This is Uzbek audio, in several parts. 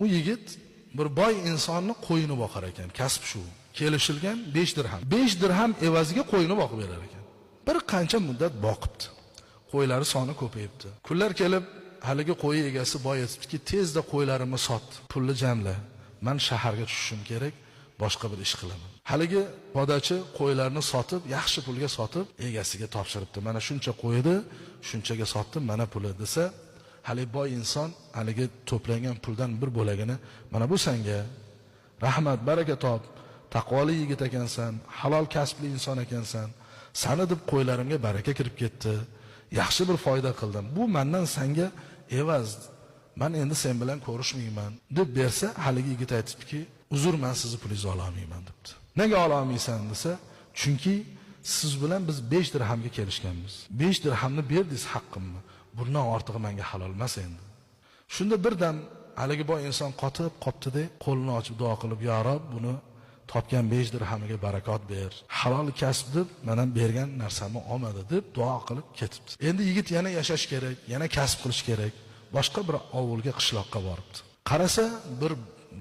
U yigit bir boy insonni qo'yini boqar ekan, kasb shu. Kelishilgan 5 dirham. 5 dirham evaziga qo'yini boqib berar ekan. Bir qancha muddat boqibdi. Qo'ylari soni ko'payibdi. Kunlar kelib, haligi qo'y egasi boy aytibdiki, tezda qo'ylarimni sot, pulni jamla. Men shaharga tushishim kerak, boshqa bir ish qilaman. Haligi podachi qo'ylarni sotib, yaxshi pulga sotib, egasiga topshiribdi. Mana shuncha qo'ydi, shunchaga sotdim, mana puli desa, haligi boy inson haligi to'plangan puldan bir bo'lagini, mana bu senga rahmat, baraka top, taqvoli yigit ekansan, halol kasbli inson ekansan. Sani deb qo'ylarimga baraka kirib ketdi. Yaxshi bir foyda qildim. Bu mendan senga evaz. Men endi sen bilan ko'rishmayman deb bersa, haligi yigit aytibdiki, uzr, men sizni pulingizni ola olmayman debdi. Nega ola olmaysan desa, chunki siz bilan biz 5 dirhamga kelishganmiz. 5 dirhamni berdingiz, haqqimni. Bundan ortig'i menga halol emas endi. Shunda birdan haligi boy inson qotib qopdi-da, qo'lini ochib duo qilib, "Ya Rob, buni topgan 5 dirhamiga barakot ber. Halol kasb deb mana bergan narsamni olmadi" deb duo qilib ketibdi. Endi yigit yana yashash kerak, yana kasb qilish kerak. Boshqa bir ovulga, qishloqqa boribdi. Qarasa, bir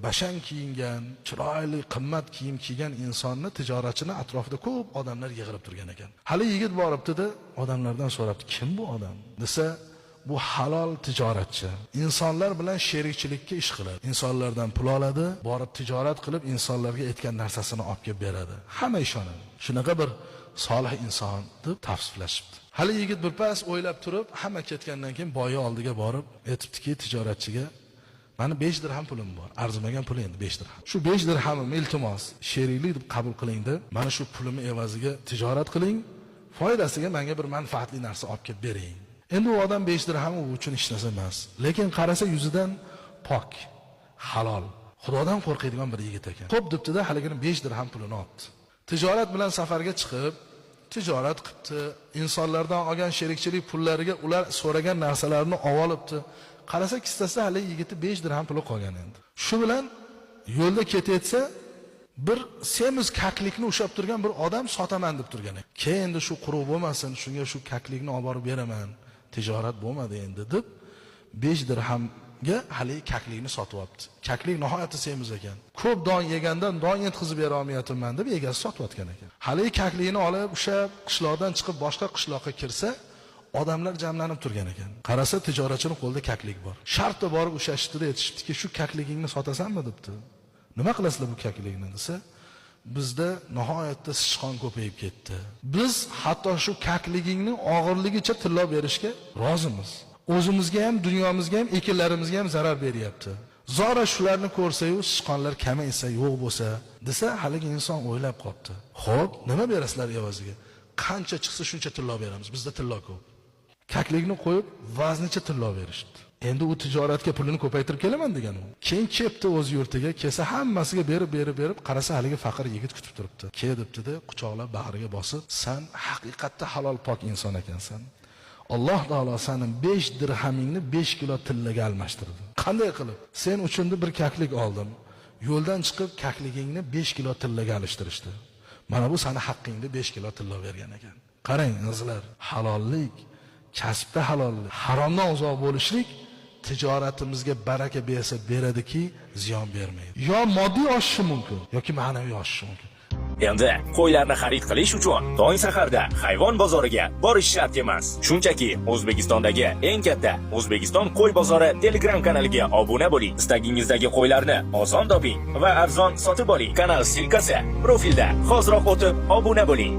bashang kiyingan, chiroyli, qimmat kiyim kiygan insonni, tijoratchini atrofida ko'p odamlar yig'ilib turgan ekan. Hali yigit boribdi-da, odamlardan so'rabdi, "Kim bu odam?" desa, bu halol tijoratchi. İnsanlar bilan sherikchilikka ish qiladi. İnsanlardan pul oladi, borib tijorat qilib, insonlarga aytgan narsasini olib kelib beradi. Hamma ishonadi. Shunaqa bir solih inson deb tavsiflashibdi. Hali yigit bir pas o'ylab turib, hamma ketgandan keyin boyi oldiga borib, aytibdiki tijoratchiga, "Mani 5 dirham pulim bor. Arzimagan pul endi 5 dirham. Shu 5 dirhamimni iltimos, sheriklik deb qabul qiling deb, mana shu pulimni evaziga tijorat qiling, foydasiga menga bir manfaatli narsa olib kelib bering." Endi u odam 5 dirham u uchun hech narsa emas. Lekin qarasa yuzidan pok, halol, Xudodan qo'rqadigan bir yigit ekan. Xo'p debdi-da, haligini 5 dirham pulini oldi. Tijorat bilan safarga chiqib, tijorat qilibdi. İnsonlardan olgan sherikchilik pullariga ular so'ragan narsalarni olibdi. Qarasa kissasida hali yigiti 5 dirham puli qolgan endi. Shu bilan yo'lda ketayotsa, bir semiz kaklikni ushab turgan bir odam sotaman deb turgan ekan. Keyin endi shu quruq bo'lmasin, shunga shu kaklikni olib borib beraman. Tijorat bo'lmadi endi deb 5 dirhamga hali kaklikni sotib olibdi. Kaklik nihoyatda semiz ekan. Ko'p don yegandan don yetkazib bera olmayapman deb egasi sotib otgan ekan. Hali kaklikni olib ushab qishloqdan chiqib boshqa qishloqqa kirsa, odamlar jamlanib turgan ekan. Qarasa tijoratchining qo'lida kaklik bor. Shartda borib ushashdi-da, aytishibdiki, "Shu kakligingni sotasanmi?" debdi. "Nima qilasizlar bu kaklikni?" desa, "Bizda nihoyatda sichqon ko'payib ketdi. Biz hatto shu kakligingning og'irligicha tilla berishga rozimiz. O'zimizga ham, dunyomizga ham, ekinlarimizga ham zarar beryapti. Zora shularni ko'rsa-yu, sichqonlar kamaysa, yo'q bo'lsa" desa, haligi inson o'ylab qopti. "Xo'p, nima berasizlar evaziga?" "Qancha chiqsa shuncha tilla beramiz. Bizda tilla ko'p." Kaklikni qo'yib, vaznicha tilla berishdi. Endi u tijoratga pulini ko'paytirib kelaman degan u. Keyin kepti o'z yurtiga, kelsa hammasiga berib, qarasa haligi faqir yigit kutib turibdi. "Ke" debdi-da, quchoqlab bag'riga bosib, "Sen haqiqatda halol pok inson ekansan. Alloh taolo sening 5 dirhamingni 5 kilo tillaga almashtirdi. Qanday qilib? Sen uchun bir kaklik oldim. Yo'ldan chiqib kakligingni 5 kilo tillaga alishtirishdi. Mana bu seni haqqingda 5 kilo tilla bergan ekan." Qarang, azizlar, halollik, kasbda halollik, haromdan uzoq bo'lishlik tijoratimizga baraka bersa beradiki, ziyon bermaydi. Yo moddiy oshishi mumkin, yoki ma'naviy oshishi mumkin. Endi qo'ylarni xarid qilish uchun tong saharda hayvon bozoriga borish shart emas. Shunchaki O'zbekistondagi eng katta O'zbekiston qo'y bozori Telegram kanaliga obuna bo'ling. Istagingizdagi qo'ylarni oson toping va arzon sotib oling. Kanal silkasi profilda. Hoziroq o'tib obuna bo'ling.